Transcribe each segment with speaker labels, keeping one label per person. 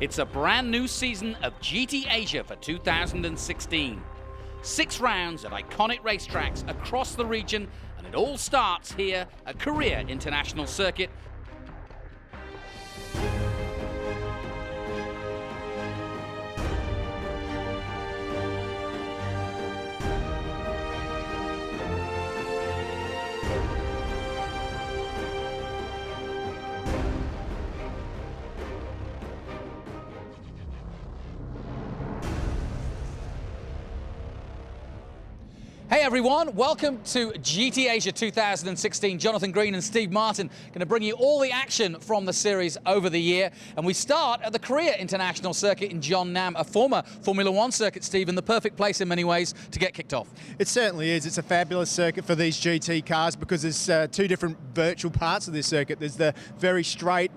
Speaker 1: It's a brand new season of GT Asia for 2016. 6 rounds at iconic racetracks across the region, and it all starts here at Korea International Circuit. Hey everyone, welcome to GT Asia 2016. Jonathan Green and Steve Martin going to bring you all the action from the series over the year. And we start at the Korea International Circuit in Jeonnam, a former Formula One circuit, Steve, and the perfect place in many ways to get kicked off.
Speaker 2: It certainly is. It's a fabulous circuit for these GT cars because there's two different virtual parts of this circuit. There's the very straight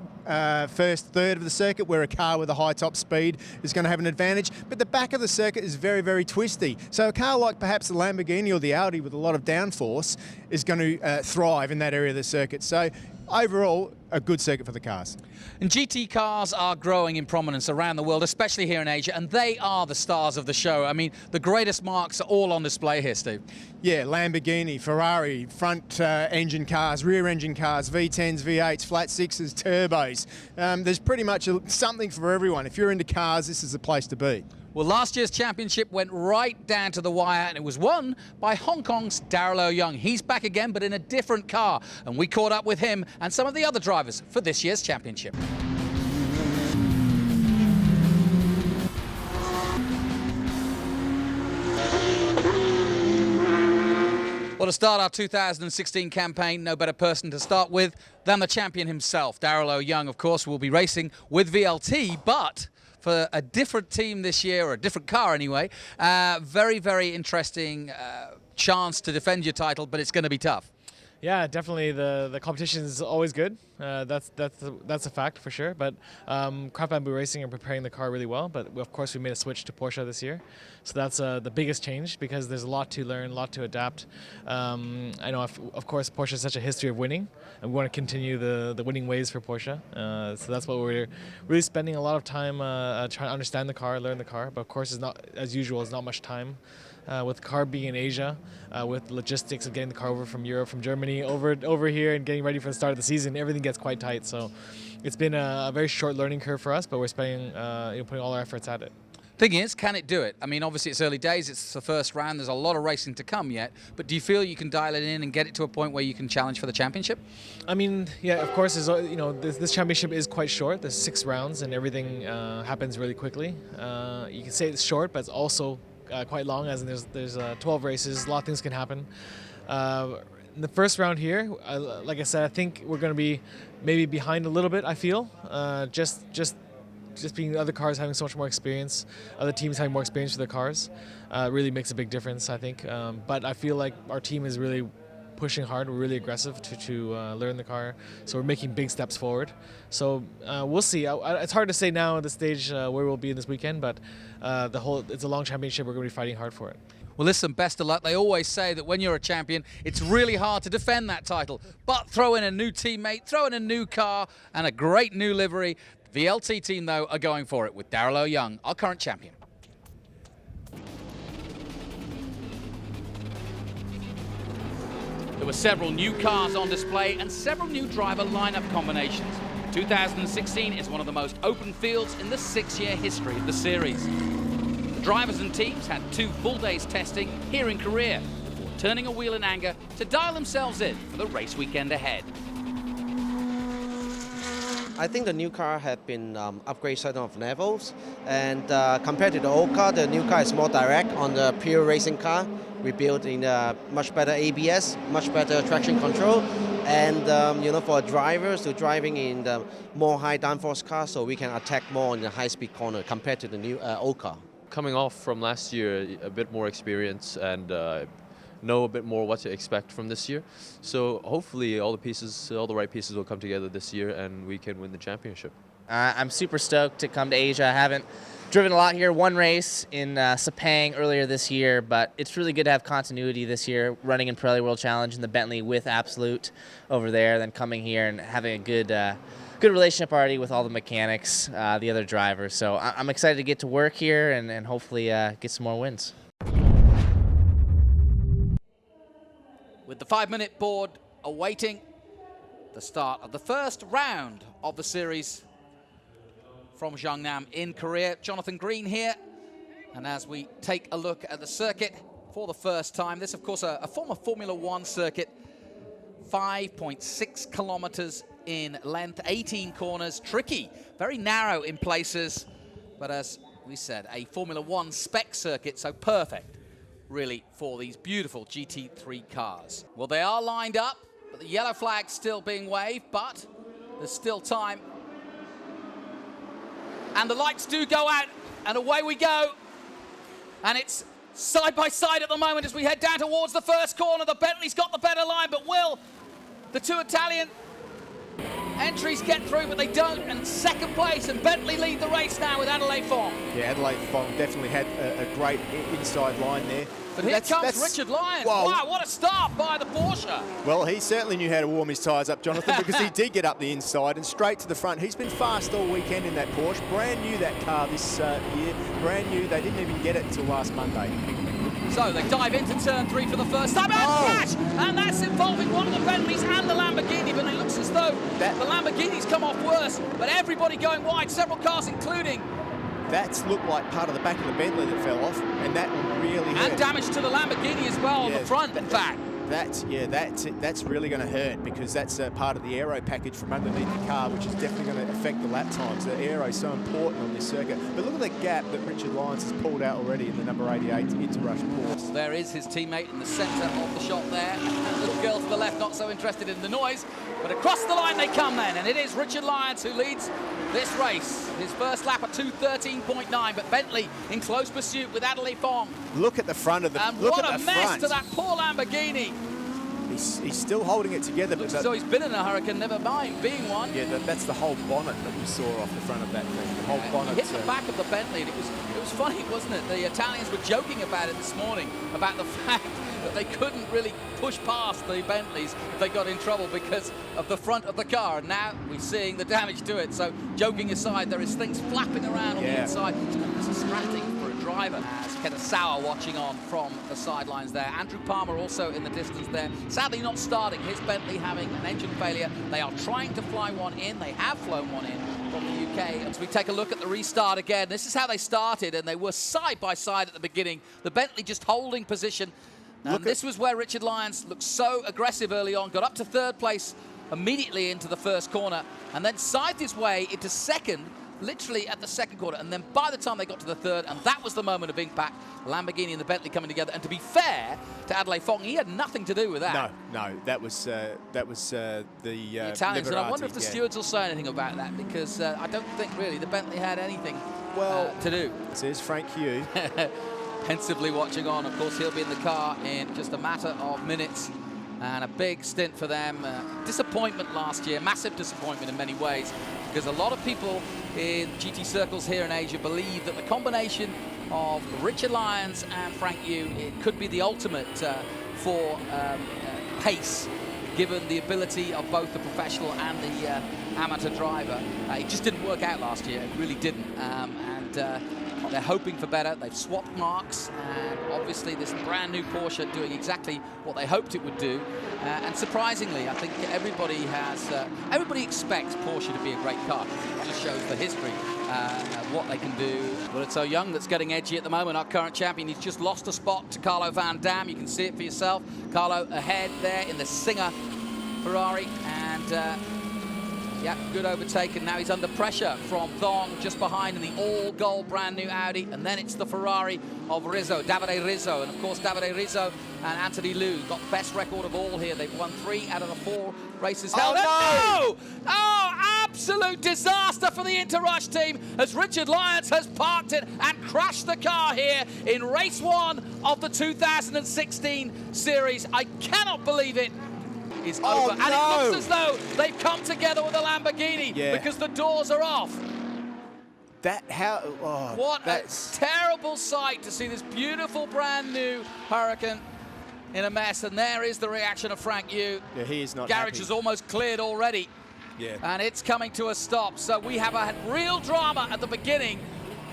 Speaker 2: first third of the circuit where a car with a high top speed is going to have an advantage, but the back of the circuit is very, very twisty. So a car like perhaps the Lamborghini or the Audi with a lot of downforce is going to thrive in that area of the circuit. So overall, a good circuit for the cars.
Speaker 1: And GT cars are growing in prominence around the world, especially here in Asia, and they are the stars of the show. I mean, the greatest marks are all on display here, Steve.
Speaker 2: Yeah, Lamborghini, Ferrari, front engine cars, rear engine cars, V10s, V8s, flat sixes, turbos. There's pretty much something for everyone. If you're into cars, this is the place to be.
Speaker 1: Well, last year's championship went right down to the wire, and it was won by Hong Kong's Darrell Young. He's back again, but in a different car, and we caught up with him and some of the other drivers for this year's championship. Well, to start our 2016 campaign, no better person to start with than the champion himself. Darrell Young, of course, will be racing with VLT, but for a different team this year, or a different car anyway. Very, very interesting chance to defend your title, but it's going to be tough.
Speaker 3: Yeah, definitely. The competition is always good. That's a fact for sure. But Craft Bamboo Racing are preparing the car really well. But of course, we made a switch to Porsche this year, so that's the biggest change because there's a lot to learn, a lot to adapt. I know, of course, Porsche has such a history of winning, and we want to continue the winning ways for Porsche. So that's what we're really spending a lot of time trying to understand the car, learn the car. But of course, it's not, as usual, it's not much time. With the car being in Asia, with logistics of getting the car over from Europe, from Germany, over here and getting ready for the start of the season, everything gets quite tight. So it's been a very short learning curve for us, but we're spending, putting all our efforts at it.
Speaker 1: Thing is, can it do it? I mean, obviously it's early days, it's the first round, there's a lot of racing to come yet, but do you feel you can dial it in and get it to a point where you can challenge for the championship?
Speaker 3: I mean, yeah, of course, this championship is quite short. There's 6 rounds and everything happens really quickly. You can say it's short, but it's also quite long, as in there's 12 races, a lot of things can happen. In the first round here, like I said, I think we're going to be maybe behind a little bit, I feel. Just being other cars having so much more experience, other teams having more experience with their cars, really makes a big difference, I think. But I feel like our team is really pushing hard. We're really aggressive to learn the car, so we're making big steps forward. So we'll see. It's hard to say now at this stage where we'll be this weekend, but it's a long championship. We're going to be fighting hard for it.
Speaker 1: Well, listen, best of luck. They always say that when you're a champion, it's really hard to defend that title. But throw in a new teammate, throw in a new car, and a great new livery. The VLT team, though, are going for it with Darrell Young, our current champion. There were several new cars on display and several new driver lineup combinations. 2016 is one of the most open fields in the 6-year history of the series. The drivers and teams had 2 full days testing here in Korea before turning a wheel in anger to dial themselves in for the race weekend ahead.
Speaker 4: I think the new car had been upgraded certain of levels, and compared to the old car, the new car is more direct on the pure racing car. We built in much better ABS, much better traction control, and for drivers to driving in the more high downforce car, so we can attack more on the high-speed corner compared to the new old car.
Speaker 5: Coming off from last year, a bit more experience and know a bit more what to expect from this year. So hopefully all the right pieces will come together this year and we can win the championship.
Speaker 6: I'm super stoked to come to Asia. I haven't driven a lot here. One race in Sepang earlier this year, but it's really good to have continuity this year, running in Pirelli World Challenge in the Bentley with Absolute over there, then coming here and having a good relationship already with all the mechanics, the other drivers. So I'm excited to get to work here and hopefully get some more wins.
Speaker 1: With the 5-minute board awaiting the start of the first round of the series from Jeonnam in Korea. Jonathan Green here. And as we take a look at the circuit for the first time, this, of course, a former Formula One circuit, 5.6 kilometers in length, 18 corners, tricky, very narrow in places, but as we said, a Formula One spec circuit, so perfect, really, for these beautiful GT3 cars. Well, they are lined up, but the yellow flag's still being waved, but there's still time. And the lights do go out, and away we go. And it's side by side at the moment as we head down towards the first corner. The Bentley's got the better line, but will the two Italian entries get through? But they don't, and second place, and Bentley lead the race now with Adelaide Fong.
Speaker 2: Yeah, Adelaide Fong definitely had a great inside line there.
Speaker 1: But here comes Richard Lyons.
Speaker 2: Well,
Speaker 1: wow, what a start by the Porsche.
Speaker 2: Well, he certainly knew how to warm his tyres up, Jonathan, because he did get up the inside and straight to the front. He's been fast all weekend in that Porsche. Brand new, that car this year. Brand new. They didn't even get it until last Monday.
Speaker 1: So they dive into turn 3 for the first time, and crash! And that's involving one of the Bentleys and the Lamborghini, but it looks as though the Lamborghini's come off worse, but everybody going wide, several cars including.
Speaker 2: That's looked like part of the back of the Bentley that fell off, and that really hurt.
Speaker 1: And damage to the Lamborghini as well on the front, in fact.
Speaker 2: That's really going to hurt, because that's part of the aero package from underneath the car, which is definitely going to affect the lap times. The aero is so important on this circuit. But look at the gap that Richard Lyons has pulled out already in the number 88 Interrush Porsche.
Speaker 1: There is his teammate in the centre of the shot there. And the little girl to the left not so interested in the noise, but across the line they come then, and it is Richard Lyons who leads this race. His first lap at 2:13.9, but Bentley in close pursuit with Adelaide Fong.
Speaker 2: Look at the front of the
Speaker 1: And
Speaker 2: look
Speaker 1: what
Speaker 2: at
Speaker 1: a
Speaker 2: the
Speaker 1: mess
Speaker 2: front.
Speaker 1: to that poor Lamborghini.
Speaker 2: He's still holding it together.
Speaker 1: Looks
Speaker 2: but
Speaker 1: as though he's been in a hurricane, never mind being one.
Speaker 2: yeah, that's the whole bonnet that we saw off the front of that thing. The whole bonnet.
Speaker 1: He hit the back of the Bentley, and it was funny, wasn't it? The Italians were joking about it this morning, about the fact that they couldn't really push past the Bentleys if they got in trouble because of the front of the car. And now we're seeing the damage to it. So joking aside, there is things flapping around on the inside. It's a scratching for a driver. As Ketasawa watching on from the sidelines there. Andrew Palmer also in the distance there. Sadly not starting. His Bentley having an engine failure. They are trying to fly one in. They have flown one in from the UK. As we take a look at the restart again, this is how they started, and they were side by side at the beginning. The Bentley just holding position. And this was where Richard Lyons looked so aggressive early on, got up to third place immediately into the first corner, and then scythed his way into second, literally at the second corner. And then by the time they got to the third, and that was the moment of impact, Lamborghini and the Bentley coming together. And to be fair to Adelaide Fong, he had nothing to do with that.
Speaker 2: No, that was the
Speaker 1: Italians. And I wonder if the stewards will say anything about that, because I don't think really the Bentley had anything to do.
Speaker 2: Says Frank Hugh.
Speaker 1: Pensively watching on. Of course, he'll be in the car in just a matter of minutes, and a big stint for them. Disappointment last year, massive disappointment in many ways, because a lot of people in GT circles here in Asia believe that the combination of Richard Lyons and Frank Yu, it could be the ultimate for pace, given the ability of both the professional and the amateur driver. It just didn't work out last year, it really didn't. They're hoping for better. They've swapped marks, and obviously this brand new Porsche doing exactly what they hoped it would do. And surprisingly, I think everybody expects Porsche to be a great car. It just shows the history, what they can do. Well, it's So Young that's getting edgy at the moment. Our current champion, he's just lost a spot to Carlo Van Dam. You can see it for yourself. Carlo ahead there in the Singer Ferrari, and yeah, good overtake, and now he's under pressure from Thong just behind in the all-gold brand new Audi, and then it's the Ferrari of Rizzo, Davide Rizzo, and of course Davide Rizzo and Anthony Liu got the best record of all here. They've won 3 out of the 4 races held.
Speaker 2: Oh,
Speaker 1: no! Oh, absolute disaster for the Interrush team as Richard Lyons has parked it and crashed the car here in race 1 of the 2016 series. I cannot believe it. Is over, and it looks as though they've come together with a Lamborghini because the doors are off. What a terrible sight to see this beautiful brand new Huracan in a mess, and there is the reaction of Frank Yu.
Speaker 2: Yeah, he is not
Speaker 1: Garage
Speaker 2: happy.
Speaker 1: is almost cleared already.
Speaker 2: Yeah.
Speaker 1: And it's coming to a stop. So we have a real drama at the beginning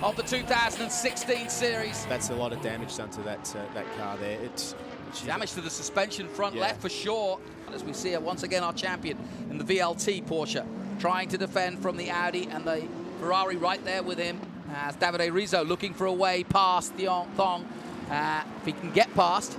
Speaker 1: of the 2016 series.
Speaker 2: That's a lot of damage done to that car there. It's
Speaker 1: Damage to the suspension front
Speaker 2: Yeah.
Speaker 1: left for sure. As we see it once again, our champion in the VLT Porsche trying to defend from the Audi and the Ferrari right there with him. As Davide Rizzo looking for a way past the Thong. If he can get past.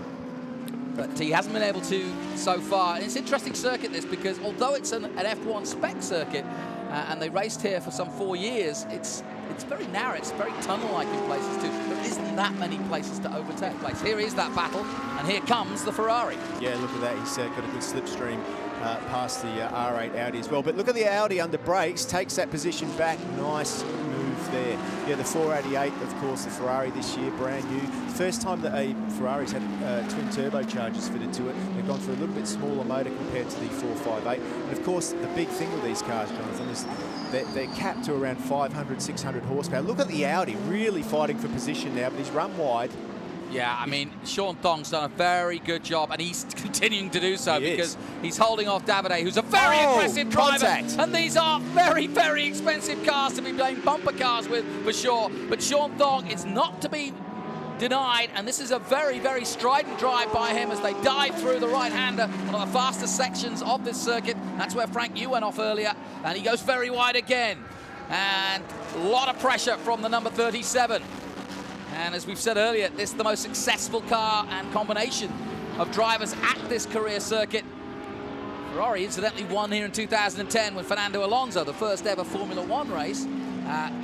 Speaker 1: But he hasn't been able to so far. And it's an interesting circuit, this, because although it's an F1 spec circuit, and they raced here for some 4 years, it's very narrow. It's very tunnel-like in places too. There isn't that many places to overtake. Here is that battle, and here comes the Ferrari.
Speaker 2: Yeah, look at that. He's got a good slipstream past the R8 Audi as well. But look at the Audi under brakes, takes that position back. Nice move there. Yeah, the 488, of course, the Ferrari this year, brand new. First time that a Ferrari's had twin turbochargers fitted to it. They've gone for a little bit smaller motor compared to the 458. And of course, the big thing with these cars, Jonathan, is they're capped to around 500, 600 horsepower. Look at the Audi, really fighting for position now, but he's run wide.
Speaker 1: Yeah, I mean, Sean Thong's done a very good job, and he's continuing to do so because he's holding off Davide, who's a very aggressive driver. And these are very, very expensive cars to be playing bumper cars with, for sure. But Sean Thong is not to be denied, and this is a very, very strident drive by him as they dive through the right-hander, one of the fastest sections of this circuit. That's where Frank Yu went off earlier, and he goes very wide again. And a lot of pressure from the number 37. And as we've said earlier, this is the most successful car and combination of drivers at this career circuit. Ferrari incidentally won here in 2010 with Fernando Alonso, the first ever Formula One race.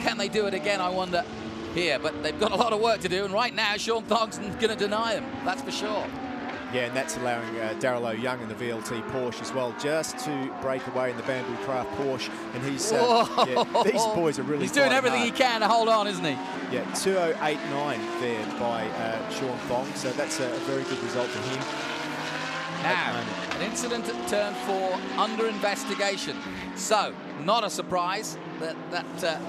Speaker 1: Can they do it again, I wonder, here? But they've got a lot of work to do, and right now Sean Thong's going to deny them, that's for sure.
Speaker 2: Yeah, and that's allowing Darrell O'Young in the VLT Porsche as well just to break away in the Bamboo Craft Porsche. And he's these boys are really.
Speaker 1: He's doing everything he can to hold on, isn't he?
Speaker 2: Yeah, 2089 there by Sean Thong. So that's a very good result for him.
Speaker 1: Now, an incident at turn 4 under investigation. So, not a surprise that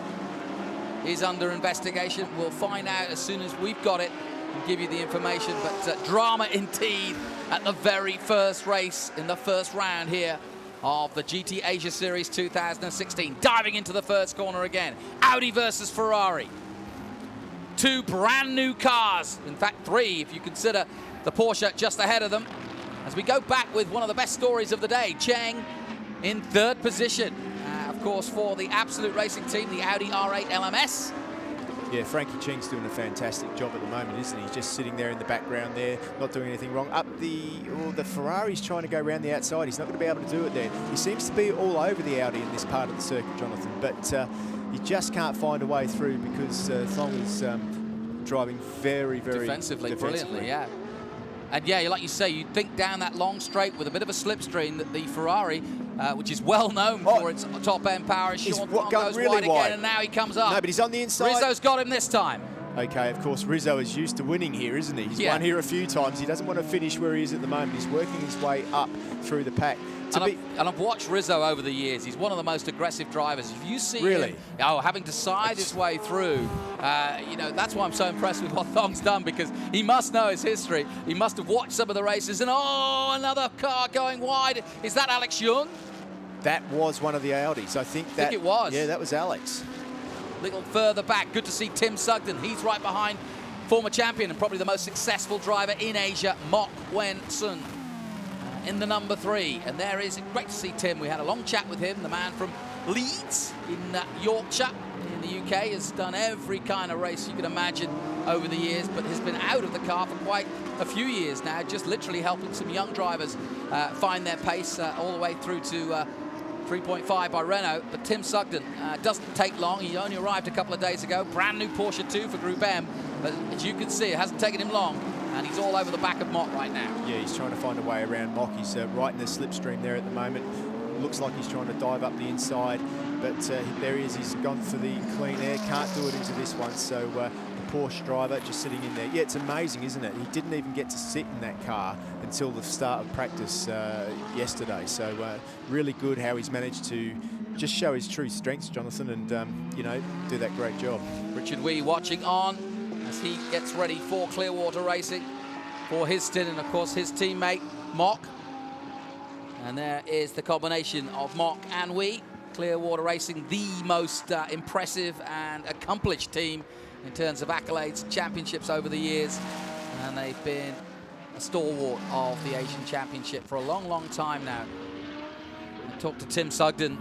Speaker 1: is under investigation. We'll find out as soon as we've got it and give you the information. But drama indeed at the very first race in the first round here of the GT Asia Series 2016. Diving into the first corner again. Audi versus Ferrari. Two brand new cars. In fact, three if you consider the Porsche just ahead of them. As we go back with one of the best stories of the day, Cheng in third position. Of course, for the Absolute Racing team, the Audi R8 LMS.
Speaker 2: Yeah, Frankie Cheng's doing a fantastic job at the moment, isn't he? He's just sitting there in the background there, not doing anything wrong. Up the Ferrari's trying to go around the outside. He's not going to be able to do it there. He seems to be all over the Audi in this part of the circuit, Jonathan, but he just can't find a way through because Thong is driving very, very
Speaker 1: defensively, brilliantly, yeah. And yeah, like you say, you'd think down that long straight with a bit of a slipstream that the Ferrari, which is well known for its top-end power, Sean Thong goes
Speaker 2: really
Speaker 1: wide again, and now he comes up.
Speaker 2: No, but he's on the inside.
Speaker 1: Rizzo's got him this time.
Speaker 2: Okay, of course, Rizzo is used to winning here, isn't he? He's won here a few times. He doesn't want to finish where he is at the moment. He's working his way up through the pack.
Speaker 1: And I've watched Rizzo over the years. He's one of the most aggressive drivers. If you see him having to side his way through, you know, that's why I'm so impressed with what Thong's done, because he must know his history. He must have watched some of the races, and another car going wide. Is that Alex Young?
Speaker 2: That was one of the Audis. I think
Speaker 1: it was.
Speaker 2: Yeah, that was Alex.
Speaker 1: A little further back, good to see Tim Sugden. He's right behind former champion and probably the most successful driver in Asia, Mok Wen-sun. In the number 3, and there is great to see Tim. We had a long chat with him, the man from Leeds in Yorkshire in the UK, has done every kind of race you can imagine over the years, but has been out of the car for quite a few years now, just literally helping some young drivers find their pace all the way through to 3.5 by Renault. But Tim Sugden doesn't take long. He only arrived a couple of days ago. Brand new Porsche 2 for Group M, but as you can see, it hasn't taken him long. And he's all over the back of Mok right now. Yeah,
Speaker 2: he's trying to find a way around Mok. He's right in the slipstream there at the moment. Looks like he's trying to dive up the inside, but there he is. He's gone for the clean air. Can't do it into this one, so the Porsche driver just sitting in there. Yeah, it's amazing, isn't it? He didn't even get to sit in that car until the start of practice yesterday. So really good how he's managed to just show his true strengths, Jonathan, and, you know, do that great job.
Speaker 1: Richard Wee watching on as he gets ready for Clearwater Racing for his stint, and of course his teammate Mok. And there is the combination of Mock and Wee. Clearwater Racing, the most impressive and accomplished team in terms of accolades, championships over the years. And they've been a stalwart of the Asian Championship for a long, long time now. I talked to Tim Sugden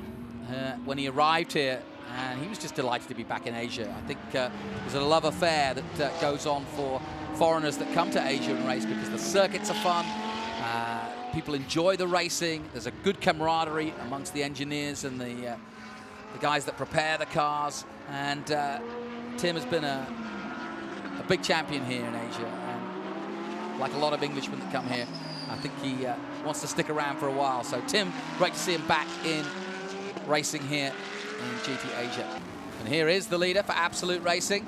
Speaker 1: when he arrived here, and he was just delighted to be back in Asia. I think there's a love affair that goes on for foreigners that come to Asia and race because the circuits are fun. People enjoy the racing. There's a good camaraderie amongst the engineers and the guys that prepare the cars. And Tim has been a big champion here in Asia. And like a lot of Englishmen that come here, I think he wants to stick around for a while. So Tim, great to see him back in racing here in GT Asia. And here is the leader for Absolute Racing.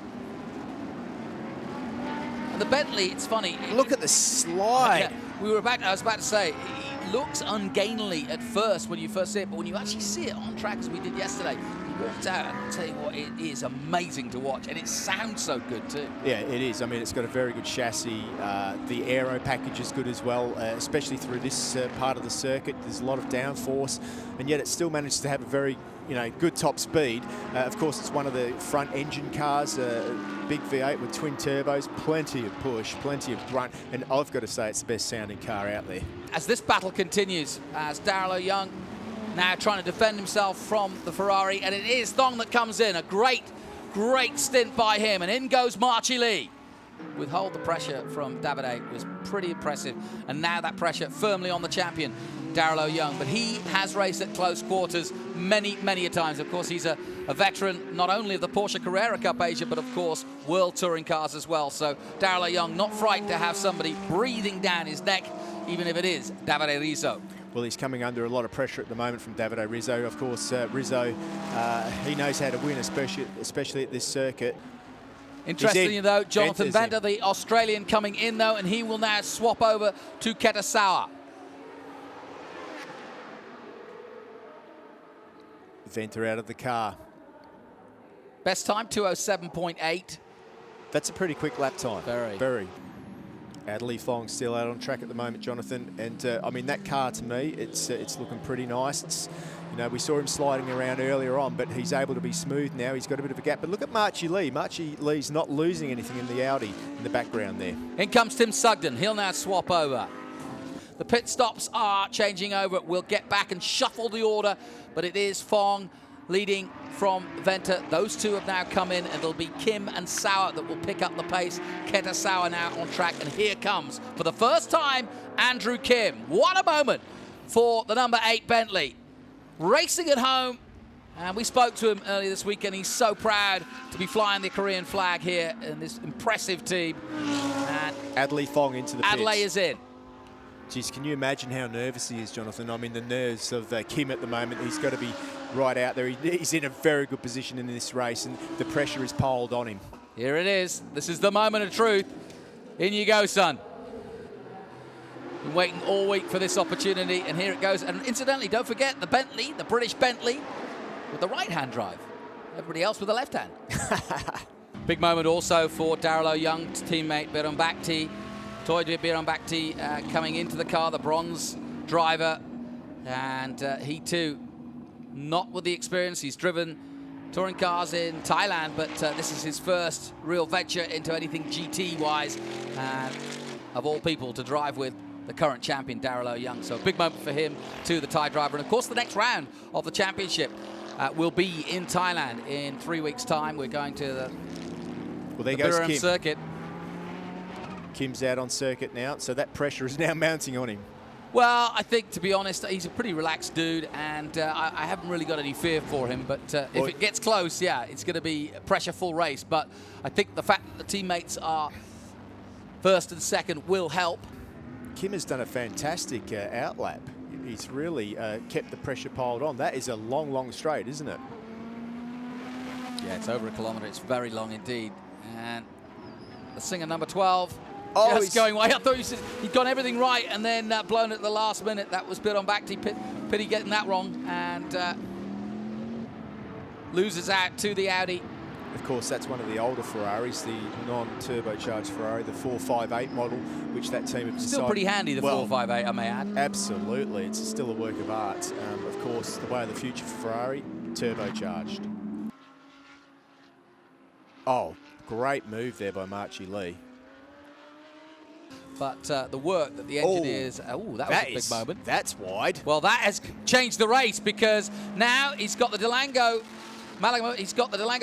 Speaker 1: And the Bentley, it's funny.
Speaker 2: Look at the slide.
Speaker 1: I was about to say, it looks ungainly at first when you first see it, but when you actually see it on track as we did yesterday, you walked out, and I'll tell you what, it is amazing to watch, and it sounds so good too.
Speaker 2: Yeah, it is. I mean, it's got a very good chassis. The aero package is good as well, especially through this part of the circuit. There's a lot of downforce, and yet it still manages to have a very, good top speed. Of course, it's one of the front engine cars, big V8 with twin turbos, plenty of push, plenty of grunt, and I've got to say it's the best sounding car out there.
Speaker 1: As this battle continues, as Daryl O'Young now trying to defend himself from the Ferrari, and it is Thong that comes in. A great stint by him, and in goes Marchie Lee. Withhold the pressure from Davide was pretty impressive, and now that pressure firmly on the champion, Daryl O'Young. But he has raced at close quarters many a times. Of course, he's a veteran not only of the Porsche Carrera Cup Asia, but of course World Touring Cars as well. So Daryl O'Young not frightened to have somebody breathing down his neck, even if it is Davide Rizzo.
Speaker 2: Well, he's coming under a lot of pressure at the moment from Davide Rizzo. Of course, Rizzo, he knows how to win, especially at this circuit.
Speaker 1: Interestingly, though, Jonathan Venter, the Australian, coming in, though, and he will now swap over to Kitasawa.
Speaker 2: Venter out of the car.
Speaker 1: Best time, 2:07.8.
Speaker 2: That's a pretty quick lap time.
Speaker 1: Very.
Speaker 2: Adley Fong still out on track at the moment, Jonathan. And, I mean, that car, to me, it's looking pretty nice. It's, we saw him sliding around earlier on, but he's able to be smooth now. He's got a bit of a gap. But look at Marchie Lee. Marchie Lee's not losing anything in the Audi in the background there.
Speaker 1: In comes Tim Sugden. He'll now swap over. The pit stops are changing over. We'll get back and shuffle the order, but it is Fong leading from Venter. Those two have now come in, and it'll be Kim and Sauer that will pick up the pace. Keta Sauer now on track, and here comes, for the first time, Andrew Kim. What a moment for the number 8 Bentley. Racing at home, and we spoke to him earlier this week, and he's so proud to be flying the Korean flag here in this impressive team. And
Speaker 2: Adley Fong into the pits.
Speaker 1: Adley is in.
Speaker 2: Geez, can you imagine how nervous he is, Jonathan? I mean, the nerves of Kim at the moment. He's got to be right out there. He's in a very good position in this race, and the pressure is piled on him.
Speaker 1: Here it is. This is the moment of truth. In you go, son. Been waiting all week for this opportunity, and here it goes. And incidentally, don't forget the Bentley, the British Bentley, with the right-hand drive. Everybody else with the left hand. Big moment also for Daryl O'Young's teammate Biron Bakhti. Toydwe Biron Bakhti coming into the car, the bronze driver. And he too, not with the experience. He's driven touring cars in Thailand, but this is his first real venture into anything GT-wise. Of all people to drive with the current champion, Daryl O'Young. So a big moment for him too, the Thai driver. And of course, the next round of the championship will be in Thailand in 3 weeks' time. We're going to the
Speaker 2: Biron Kim
Speaker 1: circuit.
Speaker 2: Kim's out on circuit now, so that pressure is now mounting on him.
Speaker 1: Well, I think, to be honest, he's a pretty relaxed dude, and I haven't really got any fear for him. But if it gets close, yeah, it's going to be a pressure-full race. But I think the fact that the teammates are first and second will help.
Speaker 2: Kim has done a fantastic outlap. He's really kept the pressure piled on. That is a long straight, isn't it?
Speaker 1: Yeah, it's over a kilometre. It's very long indeed. And the singer number 12.
Speaker 2: Oh,
Speaker 1: just going away. I thought he'd got everything right, and then blown at the last minute. That was Biron Bakhti. Pity getting that wrong, and loses out to the Audi.
Speaker 2: Of course, that's one of the older Ferraris, the non-turbocharged Ferrari, the 458 model, which that team have decided...
Speaker 1: Still pretty handy, the 458, I may add.
Speaker 2: Absolutely. It's still a work of art. Of course, the way of the future for Ferrari, turbocharged. Oh, great move there by Marchie Lee.
Speaker 1: But the work that the engineers... Oh, that was a big moment.
Speaker 2: That's wide.
Speaker 1: Well, that has changed the race because now he's got the Delango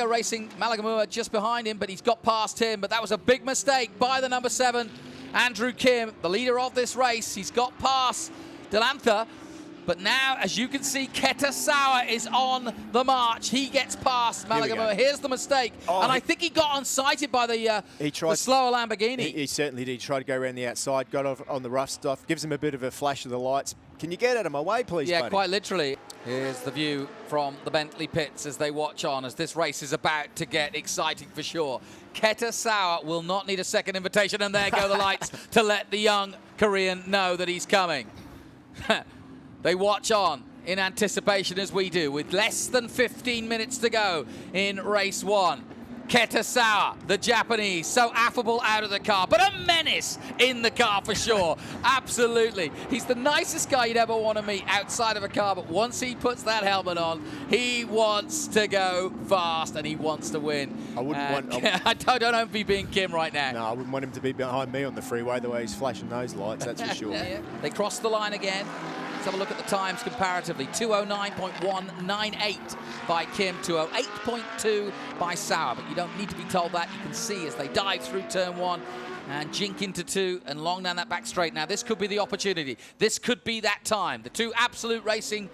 Speaker 1: Racing Malagamua just behind him, but he's got past him. But that was a big mistake by the number 7, Andrew Kim, the leader of this race. He's got past Delantha. But now, as you can see, Keta Sauer is on the march. He gets past Malagamua. Here's the mistake. And I think he got unsighted by the slower Lamborghini.
Speaker 2: He certainly did. He tried to go around the outside, got off on the rough stuff, gives him a bit of a flash of the lights. Can you get out of my way, please,
Speaker 1: Yeah,
Speaker 2: buddy?
Speaker 1: quite literally. Here's the view from the Bentley pits as they watch on, as this race is about to get exciting for sure. Keta Sauer will not need a second invitation, and there go the lights to let the young Korean know that he's coming. They watch on in anticipation as we do, with less than 15 minutes to go in race 1. Keta Sauer, the Japanese, so affable out of the car, but a menace in the car for sure. Absolutely. He's the nicest guy you'd ever want to meet outside of a car, but once he puts that helmet on, he wants to go fast and he wants to win.
Speaker 2: I wouldn't want...
Speaker 1: I don't envy being Kim right now.
Speaker 2: No, I wouldn't want him to be behind me on the freeway the way he's flashing those lights, that's for sure.
Speaker 1: Yeah. They cross the line again. Let's have a look at the times comparatively. 209.198 by Kim, 208.2 by Sauer. But you don't need to be told that. You can see as they dive through turn 1 and jink into 2 and long down that back straight. Now, this could be the opportunity. This could be that time. The two absolute racing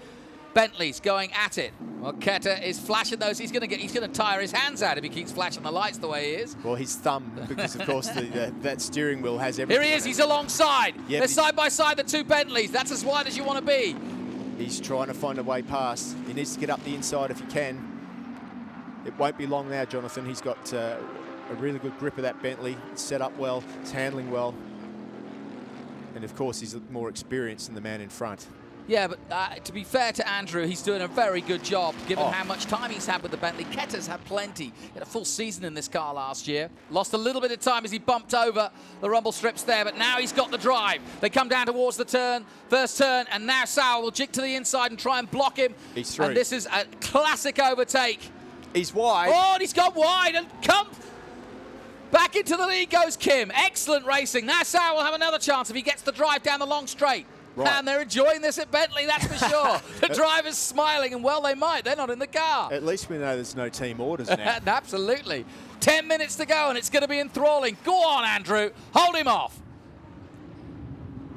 Speaker 1: Bentleys going at it. Well, Keta is flashing those. He's going to tire his hands out if he keeps flashing the lights the way he is.
Speaker 2: Well, his thumb, because of course that steering wheel has everything.
Speaker 1: Here he is. He's alongside.
Speaker 2: Yeah,
Speaker 1: they're side by side, the two Bentleys. That's as wide as you want to be.
Speaker 2: He's trying to find a way past. He needs to get up the inside if he can. It won't be long now, Jonathan. He's got a really good grip of that Bentley. It's set up well. It's handling well. And of course, he's more experienced than the man in front.
Speaker 1: Yeah, but to be fair to Andrew, he's doing a very good job given how much time he's had with the Bentley. Keta's had plenty. He had a full season in this car last year. Lost a little bit of time as he bumped over the rumble strips there, but now he's got the drive. They come down towards the first turn, and now Sauer will jig to the inside and try and block him.
Speaker 2: He's through.
Speaker 1: And this is a classic overtake.
Speaker 2: He's wide.
Speaker 1: Oh, and he's gone wide and come back into the lead goes Kim. Excellent racing. Now Sauer will have another chance if he gets the drive down the long straight.
Speaker 2: Right.
Speaker 1: And they're enjoying this at Bentley, that's for sure. The driver's smiling, and well, they might. They're not in the car.
Speaker 2: At least we know there's no team orders now.
Speaker 1: Absolutely. 10 minutes to go, and it's going to be enthralling. Go on, Andrew. Hold him off.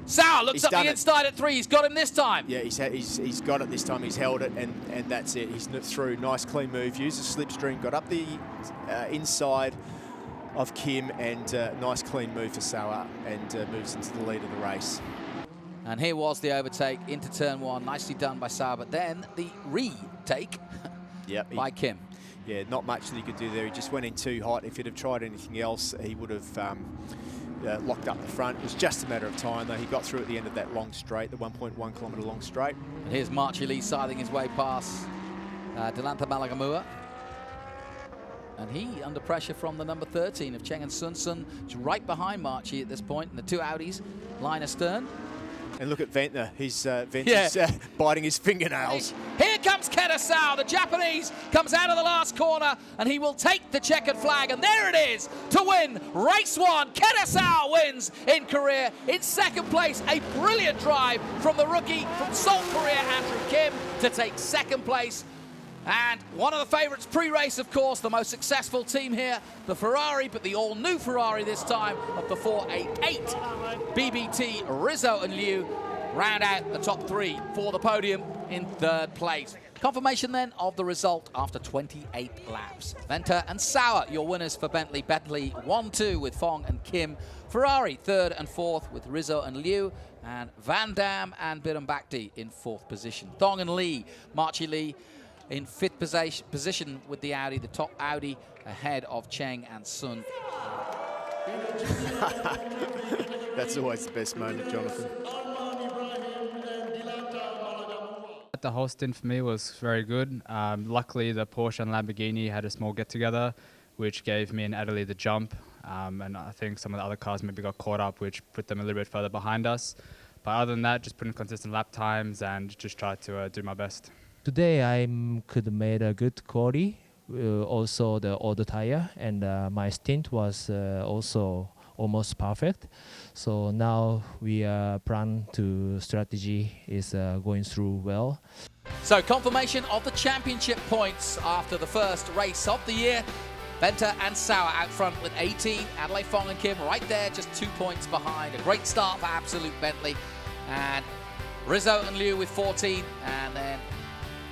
Speaker 1: Sauer looks up the inside at 3. He's got him this time.
Speaker 2: Yeah, he's got it this time. He's held it, and that's it. He's through. Nice, clean move. Used the slipstream, got up the inside of Kim, and nice, clean move for Sauer, and moves into the lead of the race.
Speaker 1: And here was the overtake into turn 1. Nicely done by Sauer, but then the retake by Kim.
Speaker 2: Yeah, not much that he could do there. He just went in too hot. If he'd have tried anything else, he would have locked up the front. It was just a matter of time, though. He got through at the end of that long straight, the 1.1 kilometre long straight.
Speaker 1: And here's Marchie Lee scything his way past Delantha Malagamua. And he under pressure from the number 13 of Cheng and Sun. Sun is right behind Marchie at this point, and the two Audis line astern.
Speaker 2: And look at Ventnor. He's biting his fingernails.
Speaker 1: Here comes Keta Sauer. The Japanese comes out of the last corner, and he will take the checkered flag. And there it is to win race 1. Keta Sauer wins in Korea. In second place, a brilliant drive from the rookie from Seoul, Korea, Andrew Kim, to take second place. And one of the favourites pre-race, of course, the most successful team here, the Ferrari, but the all-new Ferrari this time of the 488. BBT, Rizzo and Liu round out the top 3 for the podium in third place. Confirmation then of the result after 28 laps. Venter and Sauer, your winners for Bentley. Bentley 1-2 with Fong and Kim. Ferrari 3rd and 4th with Rizzo and Liu. And Van Dam and Biram Bhakti in 4th position. Thong and Lee, Marchie Lee, in 5th position with the Audi, the top Audi ahead of Cheng and Sun.
Speaker 2: That's always the best moment, Jonathan.
Speaker 7: The whole stint for me was very good. Luckily, the Porsche and Lamborghini had a small get-together, which gave me and Adderley the jump. And I think some of the other cars maybe got caught up, which put them a little bit further behind us. But other than that, just put in consistent lap times and just try to do my best.
Speaker 8: Today I could made a good quality, also the auto tire, and my stint was also almost perfect. So now we plan to strategy is going through well.
Speaker 1: So confirmation of the championship points after the first race of the year. Venter and Sauer out front with 18. Adelaide Fong and Kim right there, just 2 points behind. A great start for Absolute Bentley. And Rizzo and Liu with 14. And then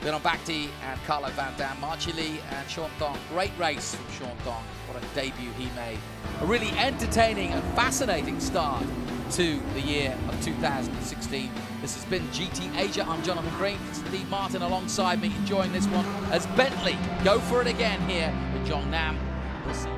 Speaker 1: Bernard Bakhti and Carlo Van Dam, Marchi Lee and Sean Thong. Great race from Sean Thong. What a debut he made. A really entertaining and fascinating start to the year of 2016. This has been GT Asia. I'm Jonathan Green. Steve Martin alongside me, enjoying this one as Bentley go for it again here with John Nam. We'll see you.